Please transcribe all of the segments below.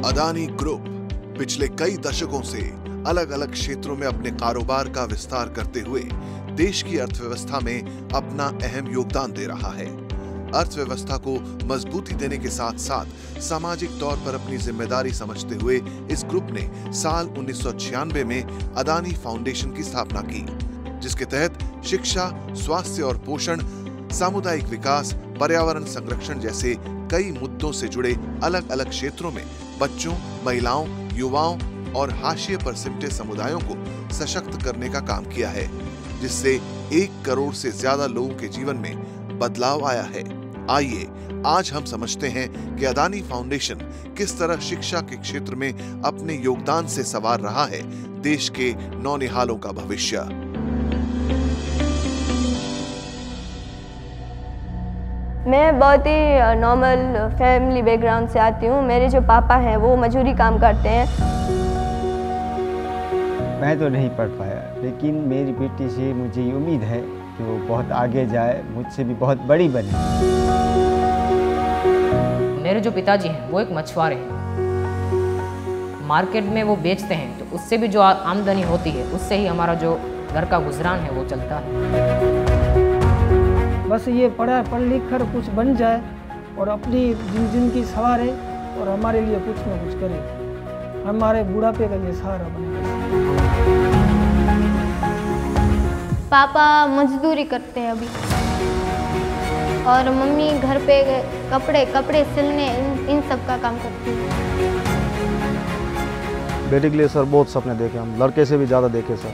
Adani group पिछले कई दशकों से अलग अलग क्षेत्रों में अपने कारोबार का विस्तार करते हुए देश की अर्थव्यवस्था में अपना अहम योगदान दे रहा है। अर्थव्यवस्था को मजबूती देने के साथ साथ सामाजिक तौर पर अपनी जिम्मेदारी समझते हुए इस ग्रुप ने साल 1996 में अदानी फाउंडेशन की स्थापना की, जिसके तहत शिक्षा, स्वास्थ्य और पोषण, सामुदायिक विकास, पर्यावरण संरक्षण जैसे कई मुद्दों से जुड़े अलग अलग क्षेत्रों में बच्चों, महिलाओं, युवाओं और हाशिए पर सिमटे समुदायों को सशक्त करने का काम किया है, जिससे 1 करोड़ से ज्यादा लोगों के जीवन में बदलाव आया है। आइए आज हम समझते हैं कि अदानी फाउंडेशन किस तरह शिक्षा के क्षेत्र में अपने योगदान से संवार रहा है देश के नौनिहालों का भविष्य। मैं बहुत ही नॉर्मल फैमिली बैकग्राउंड से आती हूँ। मेरे जो पापा हैं वो मजदूरी काम करते हैं। मैं तो नहीं पढ़ पाया, लेकिन मेरी बेटी से मुझे ये उम्मीद है कि वो बहुत आगे जाए, मुझसे भी बहुत बड़ी बने। मेरे जो पिताजी हैं वो एक मछुआरे हैं। मार्केट में वो बेचते हैं, तो उससे भी जो आमदनी होती है उससे ही हमारा जो घर का गुजरान है वो चलता है। बस ये पढ़ लिख कर कुछ बन जाए और अपनी जिंदगी संवारे और हमारे लिए कुछ न कुछ करे, हमारे बुढ़ापे का ये सहारा बने। पापा मजदूरी करते हैं अभी, और मम्मी घर पे कपड़े सिलने इन सब का काम करती है। बेटे के लिए सर बहुत सपने देखे, हम लड़के से भी ज़्यादा देखे सर।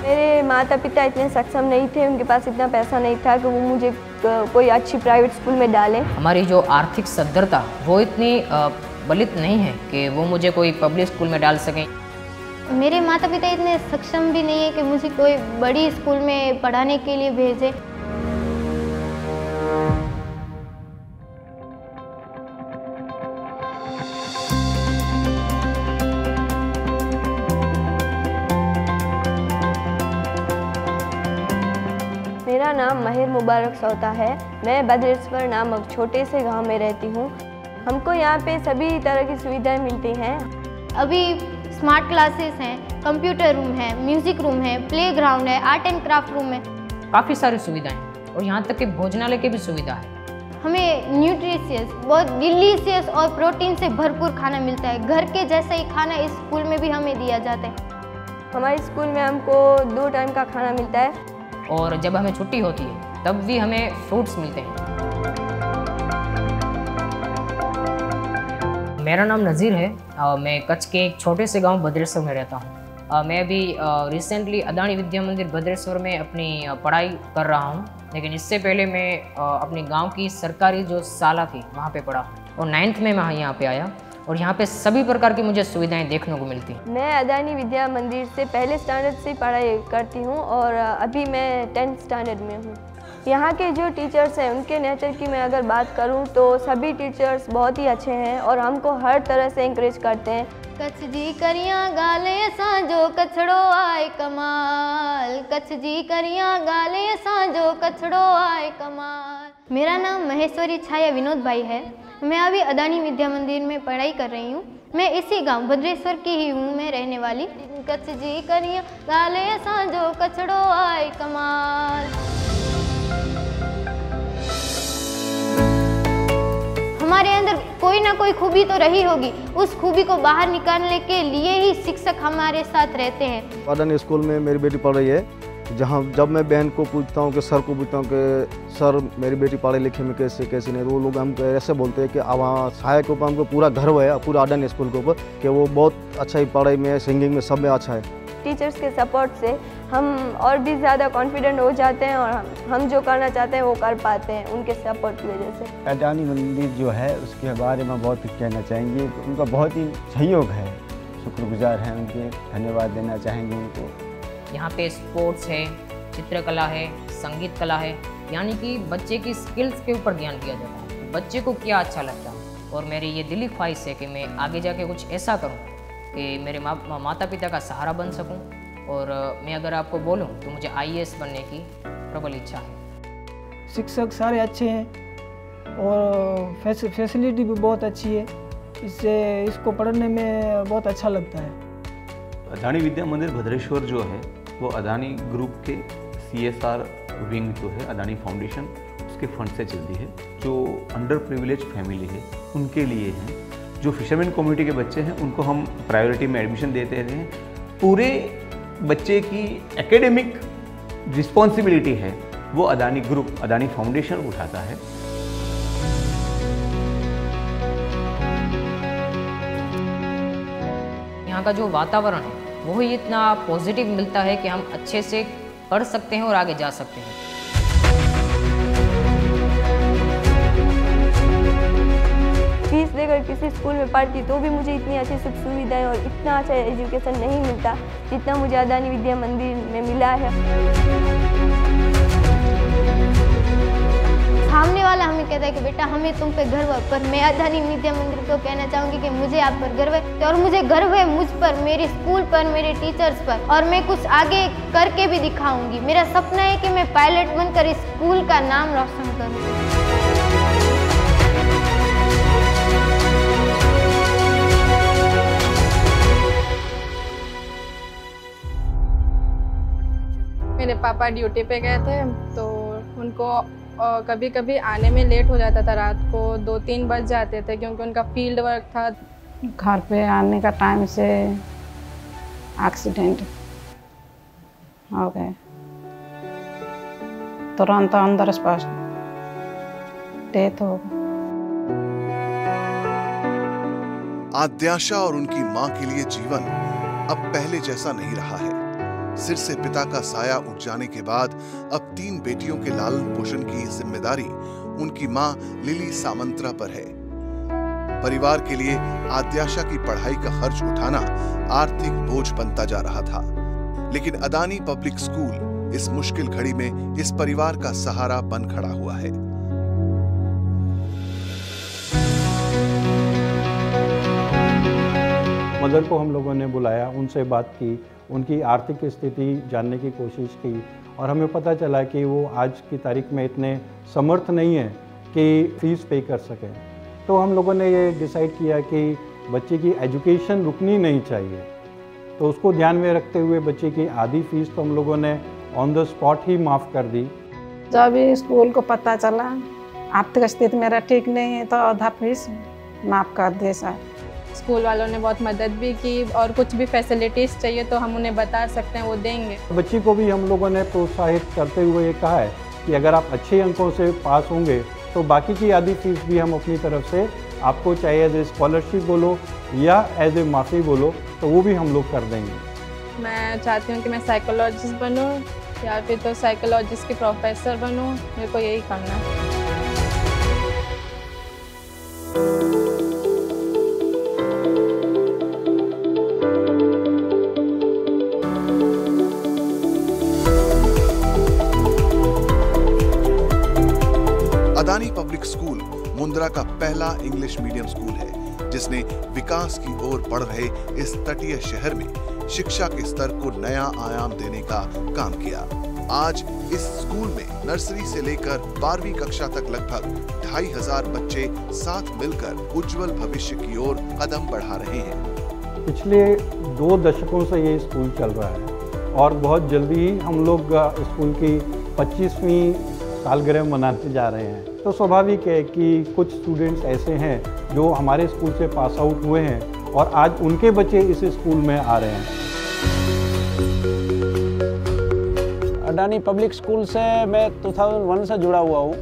मेरे माता पिता इतने सक्षम नहीं थे, उनके पास इतना पैसा नहीं था कि वो मुझे कोई अच्छी प्राइवेट स्कूल में डालें। हमारी जो आर्थिक सद्धरता वो इतनी बलित नहीं है कि वो मुझे कोई पब्लिक स्कूल में डाल सकें। मेरे माता पिता इतने सक्षम भी नहीं है कि मुझे कोई बड़ी स्कूल में पढ़ाने के लिए भेजे। मेरा नाम महिर मुबारक सौता है। मैं बद्रेश्वर नामक छोटे से गांव में रहती हूं। हमको यहां पे सभी तरह की सुविधाएं मिलती हैं। अभी स्मार्ट क्लासेस हैं, कंप्यूटर रूम है, म्यूजिक रूम है, प्लेग्राउंड है, आर्ट एंड क्राफ्ट रूम है, काफ़ी सारी सुविधाएं, और यहाँ तक कि भोजनालय की भी सुविधा है। हमें न्यूट्रिशियस, बहुत डिलीशियस और प्रोटीन से भरपूर खाना मिलता है। घर के जैसा ही खाना इस स्कूल में भी हमें दिया जाता है। हमारे स्कूल में हमको 2 टाइम का खाना मिलता है, और जब हमें छुट्टी होती है तब भी हमें फ्रूट्स मिलते हैं। मेरा नाम नज़ीर है। मैं कच्छ के एक छोटे से गांव बद्रेश्वर में रहता हूं। मैं अभी रिसेंटली अदानी विद्या मंदिर बद्रेश्वर में अपनी पढ़ाई कर रहा हूं, लेकिन इससे पहले मैं अपने गांव की सरकारी जो शाला थी वहां पे पढ़ा, और 9th में मैं यहाँ पे आया, और यहाँ पे सभी प्रकार की मुझे सुविधाएं देखने को मिलती। मैं अदानी विद्या मंदिर से पहले स्टैंडर्ड से पढ़ाई करती हूँ और अभी मैं 10th स्टैंडर्ड में हूँ। यहाँ के जो टीचर्स हैं उनके नेचर की मैं अगर बात करूँ तो सभी टीचर्स बहुत ही अच्छे हैं और हमको हर तरह से इंकरेज करते हैं। कच्छ जी करियां गाले सांजो कछड़ो आए कमाल, कच्छ जी करियां गाले सांजो कछड़ो आए कमाल। मेरा नाम महेश्वरी छाया विनोद भाई है। मैं अभी अदानी विद्या मंदिर में पढ़ाई कर रही हूँ। मैं इसी गांव बद्रेश्वर की ही हूँ, मैं रहने वाली। कच्छ जी करियां गाले सांजो कछड़ो आए कमाल। हमारे अंदर कोई ना कोई खूबी तो रही होगी, उस खूबी को बाहर निकालने के लिए ही शिक्षक हमारे साथ रहते हैं। अदानी स्कूल में मेरी बेटी पढ़ रही है, जहाँ जब मैं बहन को पूछता हूँ कि सर को पूछता हूँ कि सर मेरी बेटी पढ़े लिखे में कैसे नहीं, तो वो लोग हमको ऐसे बोलते हैं कि अब वहाँ सहायक के ऊपर हमको पूरा गर्व है, पूरा अदानी स्कूल के ऊपर, कि वो बहुत अच्छा ही पढ़ाई में, सिंगिंग में, सब में अच्छा है। टीचर्स के सपोर्ट से हम और भी ज़्यादा कॉन्फिडेंट हो जाते हैं और हम जो करना चाहते हैं वो कर पाते हैं उनके सपोर्ट की वजह से। अदानी मंदिर जो है उसके बारे में बहुत कुछ कहना चाहेंगे। उनका बहुत ही सहयोग है, शुक्रगुजार हैं उनके, धन्यवाद देना चाहेंगे उनको। यहाँ पे स्पोर्ट्स है, चित्रकला है, संगीत कला है, यानी कि बच्चे की स्किल्स के ऊपर ध्यान दिया जाता है, बच्चे को क्या अच्छा लगता है। और मेरी ये दिली ख्वाहिश है कि मैं आगे जाके कुछ ऐसा करूँ कि मेरे माता पिता का सहारा बन सकूँ। और मैं अगर आपको बोलूँ तो मुझे IAS बनने की प्रबल इच्छा है। शिक्षक सारे अच्छे हैं, और फैसिलिटी भी बहुत अच्छी है, इससे इसको पढ़ने में बहुत अच्छा लगता है। अदानी विद्या मंदिर भद्रेश्वर जो है वो अदानी ग्रुप के CSR विंग जो है अदानी फाउंडेशन उसके फंड से चलती है। जो अंडर प्रिविलेज फैमिली है उनके लिए है, जो फिशरमैन कम्युनिटी के बच्चे हैं उनको हम प्रायोरिटी में एडमिशन देते हैं। पूरे बच्चे की एकेडमिक रिस्पॉन्सिबिलिटी है वो अदानी ग्रुप अदानी फाउंडेशन उठाता है। यहाँ का जो वातावरण है वो ही इतना पॉजिटिव मिलता है कि हम अच्छे से पढ़ सकते हैं और आगे जा सकते हैं। फीस देकर किसी स्कूल में पढ़ती तो भी मुझे इतनी अच्छी सुख सुविधाएं और इतना अच्छा एजुकेशन नहीं मिलता जितना मुझे अदानी विद्या मंदिर में मिला है। सामने वाला हमें कहता है कि बेटा हमें तुम पे गर्व है, पर मैं अदानी विद्या मंदिर को कहना चाहूँगी कि मुझे आप पर गर्व है और मुझे गर्व है मुझ पर, मेरे स्कूल पर, मेरे टीचर्स पर, और मैं कुछ आगे करके भी दिखाऊंगी। मेरा सपना है कि मैं पायलट बनकर इस स्कूल का नाम रोशन करूँ। मेरे पापा ड्यूटी पे गए थे तो उनको कभी कभी आने में लेट हो जाता था, रात को 2-3 बज जाते थे क्योंकि उनका फील्ड वर्क था। घर पे आने का टाइम से एक्सीडेंट हो गए, तुरंत अंदर स्पष्ट डेथ हो गई। आद्याशा और उनकी मां के लिए जीवन अब पहले जैसा नहीं रहा है। सिर से पिता का साया उठ जाने के बाद अब 3 बेटियों के लालन पोषण की जिम्मेदारी उनकी मां लिली सामंत्रा पर है। परिवार के लिए आद्याशा की पढ़ाई का खर्च उठाना आर्थिक बोझ बनता जा रहा था, लेकिन अदानी पब्लिक स्कूल इस मुश्किल घड़ी में इस परिवार का सहारा बन खड़ा हुआ है। मदर को हम लोगों ने बुलाया, उनसे बात की, उनकी आर्थिक स्थिति जानने की कोशिश की और हमें पता चला कि वो आज की तारीख में इतने समर्थ नहीं है कि फ़ीस पे कर सकें। तो हम लोगों ने ये डिसाइड किया कि बच्चे की एजुकेशन रुकनी नहीं चाहिए, तो उसको ध्यान में रखते हुए बच्चे की आधी फीस तो हम लोगों ने ऑन द स्पॉट ही माफ़ कर दी। जब स्कूल को पता चला आर्थिक स्थिति मेरा ठीक नहीं है तो आधा फीस माफ़ कर दे सर। स्कूल वालों ने बहुत मदद भी की और कुछ भी फैसिलिटीज़ चाहिए तो हम उन्हें बता सकते हैं, वो देंगे। बच्ची को भी हम लोगों ने प्रोत्साहित करते हुए ये कहा है कि अगर आप अच्छे अंकों से पास होंगे तो बाकी की आधी फीस भी हम अपनी तरफ से आपको चाहे एज ए स्कॉलरशिप बोलो या एज ए माफ़ी बोलो तो वो भी हम लोग कर देंगे। मैं चाहती हूँ कि मैं साइकोलॉजिस्ट बनूँ या फिर तो साइकोलॉजिस्ट के प्रोफेसर बनूँ, मेरे को यही करना है। अदानी पब्लिक स्कूल मुंद्रा का पहला इंग्लिश मीडियम स्कूल है जिसने विकास की ओर बढ़ रहे इस तटीय शहर में शिक्षा के स्तर को नया आयाम देने का काम किया। आज इस स्कूल में नर्सरी से लेकर 12वीं कक्षा तक लगभग 2500 बच्चे साथ मिलकर उज्जवल भविष्य की ओर कदम बढ़ा रहे हैं। पिछले 2 दशकों से ये स्कूल चल रहा है और बहुत जल्दी ही हम लोग स्कूल की 25वीं सालगिरह मनाने जा रहे हैं। तो स्वाभाविक है कि कुछ स्टूडेंट्स ऐसे हैं जो हमारे स्कूल से पास आउट हुए हैं और आज उनके बच्चे इस स्कूल में आ रहे हैं। अडानी पब्लिक स्कूल से मैं 2001 से जुड़ा हुआ हूँ।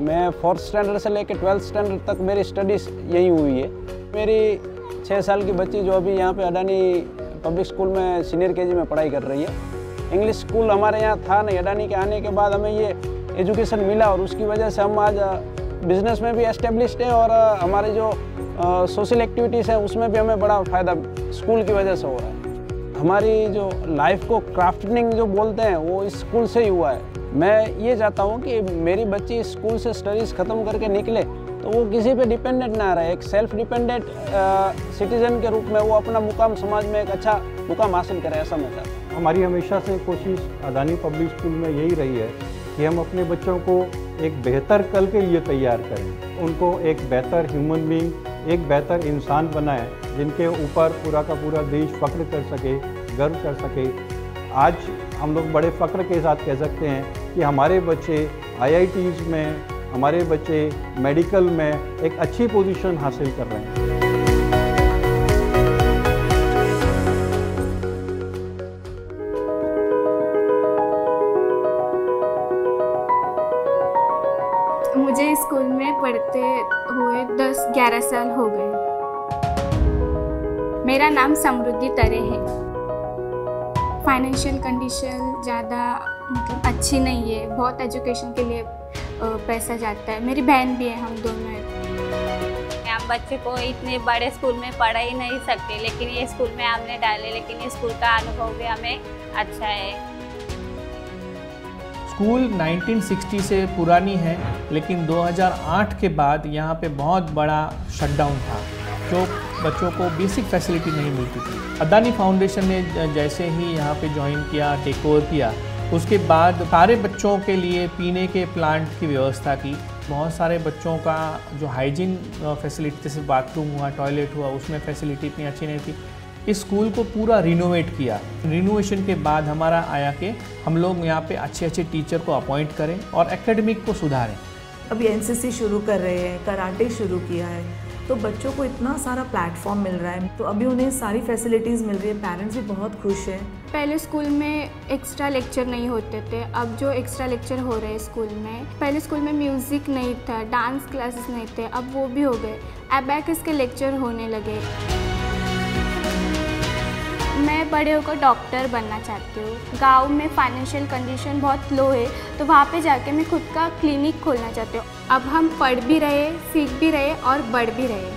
मैं 4th स्टैंडर्ड से लेकर 12th स्टैंडर्ड तक मेरी स्टडीज़ यहीं हुई है। मेरी 6 साल की बच्ची जो अभी यहाँ पे अडानी पब्लिक स्कूल में सीनियर केजी में पढ़ाई कर रही है। इंग्लिश स्कूल हमारे यहाँ था नहीं, अडानी के आने के बाद हमें ये एजुकेशन मिला और उसकी वजह से हम आज बिज़नेस में भी एस्टेब्लिश्ड है और हमारे जो सोशल एक्टिविटीज़ है उसमें भी हमें बड़ा फ़ायदा स्कूल की वजह से हो रहा है। हमारी जो लाइफ को क्राफ्टिंग जो बोलते हैं वो इस स्कूल से ही हुआ है। मैं ये चाहता हूँ कि मेरी बच्ची स्कूल से स्टडीज़ ख़त्म करके निकले तो वो किसी पे डिपेंडेंट ना रहे, एक सेल्फ डिपेंडेंट सिटीज़न के रूप में वो अपना मुकाम समाज में एक अच्छा मुकाम हासिल करे, ऐसा मैं चाहता हूँ। हमारी हमेशा से कोशिश अदानी पब्लिक स्कूल में यही रही है कि हम अपने बच्चों को एक बेहतर कल के लिए तैयार करें, उनको एक बेहतर ह्यूमन बीइंग, एक बेहतर इंसान बनाएं, जिनके ऊपर पूरा का पूरा देश फख्र कर सके, गर्व कर सके। आज हम लोग बड़े फ़ख्र के साथ कह सकते हैं कि हमारे बच्चे IITs में, हमारे बच्चे मेडिकल में एक अच्छी पोजीशन हासिल कर रहे हैं। मुझे स्कूल में पढ़ते हुए 10-11 साल हो गए। मेरा नाम समृद्धि तरे है। फाइनेंशियल कंडीशन ज़्यादा मतलब अच्छी नहीं है, बहुत एजुकेशन के लिए पैसा जाता है। मेरी बहन भी है, हम दोनों हैं। हम बच्चे को इतने बड़े स्कूल में पढ़ा ही नहीं सकते, लेकिन ये स्कूल में हमने डाले, लेकिन ये स्कूल का अनुभव भी हमें अच्छा है। स्कूल 1960 से पुरानी है, लेकिन 2008 के बाद यहाँ पे बहुत बड़ा शटडाउन था, जो बच्चों को बेसिक फैसिलिटी नहीं मिलती थी। अदानी फाउंडेशन ने जैसे ही यहाँ पे ज्वाइन किया, टेक ओवर किया, उसके बाद सारे बच्चों के लिए पीने के प्लांट की व्यवस्था की। बहुत सारे बच्चों का जो हाइजीन फैसिलिटी, जैसे बाथरूम हुआ, टॉयलेट हुआ, उसमें फैसिलिटी इतनी अच्छी नहीं थी। इस स्कूल को पूरा रिनोवेट किया। रिनोवेशन के बाद हमारा आया कि हम लोग यहाँ पे अच्छे अच्छे टीचर को अपॉइंट करें और एकेडमिक को सुधारें। अभी NCC शुरू कर रहे हैं, कराटे शुरू किया है, तो बच्चों को इतना सारा प्लेटफॉर्म मिल रहा है, तो अभी उन्हें सारी फैसिलिटीज़ मिल रही है। पेरेंट्स भी बहुत खुश हैं। पहले स्कूल में एक्स्ट्रा लेक्चर नहीं होते थे, अब जो एक्स्ट्रा लेक्चर हो रहे हैं स्कूल में। पहले स्कूल में म्यूज़िक नहीं था, डांस क्लासेस नहीं थे, अब वो भी हो गए। एबैकस के लेक्चर होने लगे। मैं बड़े होकर डॉक्टर बनना चाहती हूँ। गांव में फाइनेंशियल कंडीशन बहुत लो है, तो वहाँ पे जाके मैं खुद का क्लिनिक खोलना चाहती हूँ। अब हम पढ़ भी रहे, सीख भी रहे और बढ़ भी रहे।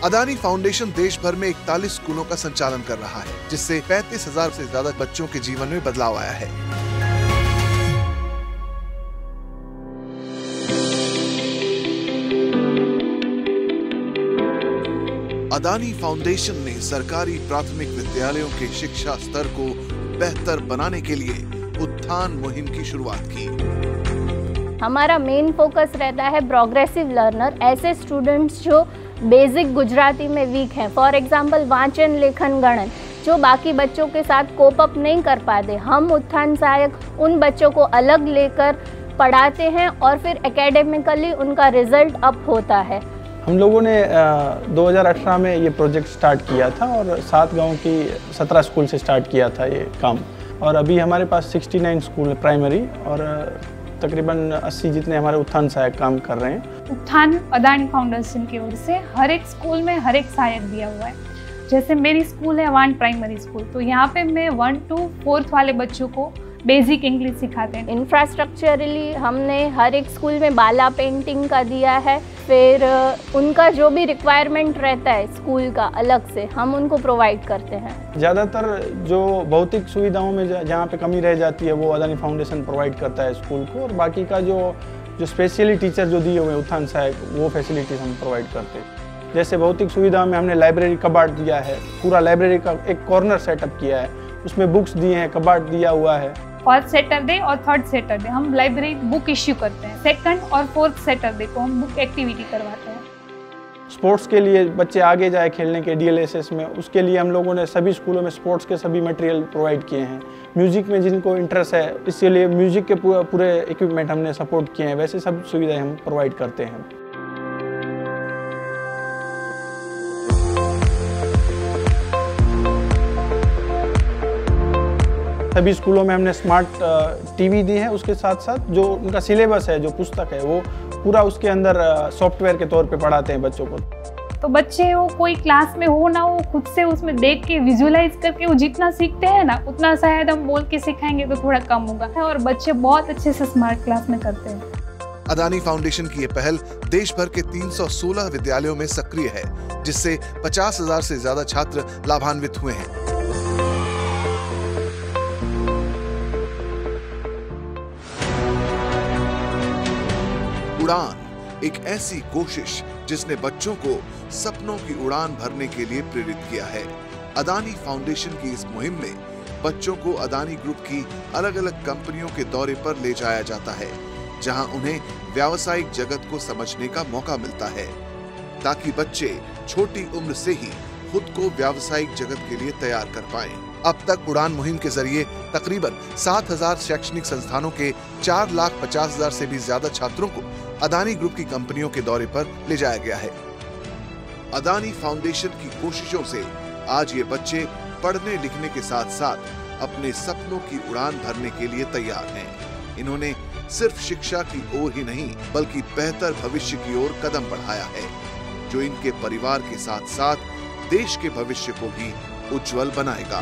अदानी फाउंडेशन देश भर में 41 स्कूलों का संचालन कर रहा है, जिससे 35,000 से ज्यादा बच्चों के जीवन में बदलाव आया है। अदानी फाउंडेशन ने सरकारी प्राथमिक विद्यालयों के शिक्षा स्तर को बेहतर बनाने के लिए उत्थान मुहिम की शुरुआत की। हमारा मेन फोकस रहता है प्रोग्रेसिव लर्नर, ऐसे स्टूडेंट्स जो बेसिक गुजराती में वीक हैं। फॉर एग्जांपल वाचन, लेखन, गणन, जो बाकी बच्चों के साथ कोप अप नहीं कर पाते, हम उत्थान सहायक उन बच्चों को अलग लेकर पढ़ाते हैं और फिर एकेडमिकली उनका रिजल्ट अप होता है। हम लोगों ने 2018 में ये प्रोजेक्ट स्टार्ट किया था और 7 गांव की 17 स्कूल से स्टार्ट किया था ये काम, और अभी हमारे पास 69 स्कूल प्राइमरी और तकरीबन 80 जितने हमारे उत्थान सहायक काम कर रहे हैं। उत्थान अदानी फाउंडेशन की ओर से हर एक स्कूल में हर एक सहायक दिया हुआ है। जैसे मेरी स्कूल है अवान प्राइमरी स्कूल, तो यहाँ पे मैं 1 to 4th वाले बच्चों को बेसिक इंग्लिश सिखाते हैं। इंफ्रास्ट्रक्चरली हमने हर एक स्कूल में बाला पेंटिंग का दिया है, फिर उनका जो भी रिक्वायरमेंट रहता है स्कूल का अलग से हम उनको प्रोवाइड करते हैं। ज़्यादातर जो भौतिक सुविधाओं में जहाँ पे कमी रह जाती है वो अदानी फाउंडेशन प्रोवाइड करता है स्कूल को, और बाकी का जो स्पेशली टीचर जो दिए हुए उत्थान सहायक वो फैसिलिटीज़ हम प्रोवाइड करते हैं। जैसे भौतिक सुविधा में हमने लाइब्रेरी कबाड़ दिया है, पूरा लाइब्रेरी का एक कॉर्नर सेटअप किया है, उसमें बुक्स दिए हैं, कबाड़ दिया हुआ है। फर्स्ट सैटरडे और थर्ड सैटरडे हम लाइब्रेरी बुक इश्यू करते हैं। सेकंड और फोर्थ सैटरडे को हम बुक एक्टिविटी करवाते हैं। स्पोर्ट्स के लिए बच्चे आगे जाए खेलने के DLSS में, उसके लिए हम लोगों ने सभी स्कूलों में स्पोर्ट्स के सभी मटेरियल प्रोवाइड किए हैं। म्यूजिक में जिनको इंटरेस्ट है, इसके लिए म्यूजिक के पूरे इक्विपमेंट हमने सपोर्ट किए हैं। वैसे सब सुविधाएं हम प्रोवाइड करते हैं। सभी स्कूलों में हमने स्मार्ट टीवी दी है, उसके साथ साथ जो उनका सिलेबस है, जो पुस्तक है, वो पूरा उसके अंदर सॉफ्टवेयर के तौर पे पढ़ाते हैं बच्चों को। तो बच्चे वो कोई क्लास में हो ना हो, खुद से उसमें देख के विजुअलाइज करके वो जितना सीखते हैं ना, उतना शायद हम बोल के सिखाएंगे तो थोड़ा कम होगा, और बच्चे बहुत अच्छे से स्मार्ट क्लास में करते हैं। अदानी फाउंडेशन की ये पहल देश भर के 316 विद्यालयों में सक्रिय है, जिससे 50,000 से ज्यादा छात्र लाभान्वित हुए हैं। उड़ान एक ऐसी कोशिश जिसने बच्चों को सपनों की उड़ान भरने के लिए प्रेरित किया है। अदानी फाउंडेशन की इस मुहिम में बच्चों को अदानी ग्रुप की अलग अलग कंपनियों के दौरे पर ले जाया जाता है, जहां उन्हें व्यावसायिक जगत को समझने का मौका मिलता है, ताकि बच्चे छोटी उम्र से ही खुद को व्यावसायिक जगत के लिए तैयार कर पाएं। अब तक उड़ान मुहिम के जरिए तकरीबन 7,000 शैक्षणिक संस्थानों के 4,50,000 से भी ज्यादा छात्रों को अदानी ग्रुप की कंपनियों के दौरे पर ले जाया गया है। अदानी फाउंडेशन की कोशिशों से आज ये बच्चे पढ़ने लिखने के साथ साथ अपने सपनों की उड़ान भरने के लिए तैयार हैं। इन्होंने सिर्फ शिक्षा की ओर ही नहीं बल्कि बेहतर भविष्य की ओर कदम बढ़ाया है, जो इनके परिवार के साथ साथ देश के भविष्य को भी उज्जवल बनाएगा।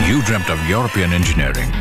You dreamt of European engineering.